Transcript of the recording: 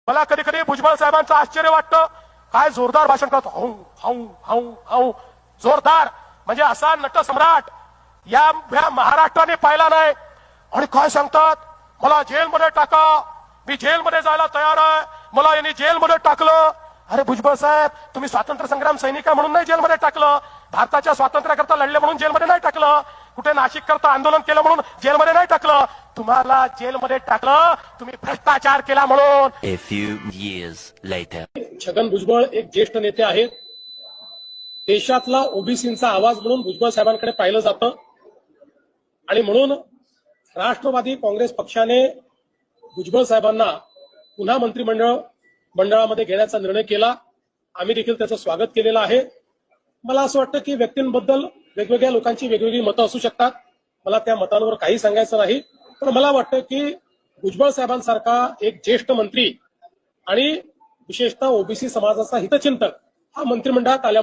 मला कधी कधी भुजबळ साहेबांचं आश्चर्य वाटतं, काय जोरदार भाषण करतो, हाऊ हाऊ हाऊ हाऊ जोरदार, म्हणजे असा नटसम्राट या महाराष्ट्राने पाहिला नाही. आणि काय सांगतात, मला जेलमध्ये टाका, मी जेलमध्ये जायला तयार आहे, मला यांनी जेलमध्ये टाकलं. अरे भुजबळ साहेब, तुम्ही स्वातंत्र्य संग्राम सैनिक म्हणून नाही जेलमध्ये टाकलं, भारताच्या स्वातंत्र्याकरता लढले म्हणून जेलमध्ये नाही टाकलं, कुठे नाशिक करता आंदोलन केलं म्हणून जेलमध्ये नाही टाकलं, तुम्हाला जेलमध्ये टाकलं तुम्ही भ्रष्टाचार केला म्हणून. A few years later. Chhagan Bhujbal एक ज्येष्ठ नेते आहेत. देशातला ओबीसींचा आवाज म्हणून भुजबळ साहेबांकडे पाहिलं जातं आणि म्हणून राष्ट्रवादी काँग्रेस पक्षाने भुजबळ साहेबांना पुन्हा मंत्रिमंडळामध्ये घेण्याचा निर्णय केला. आम्ही देखील त्याचं स्वागत केलेलं आहे. मला असं वाटतं की व्यक्तींबद्दल वेगवेगळ्या लोकांची वेगवेगळी मतं असू शकतात. मला त्या मतांवर काही सांगायचं नाही, पण मला वाटतं की भुजबळ साहेबांसारखा एक ज्येष्ठ मंत्री आणि विशेषतः ओबीसी समाजाचा हितचिंतक हा मंत्रिमंडळात आल्या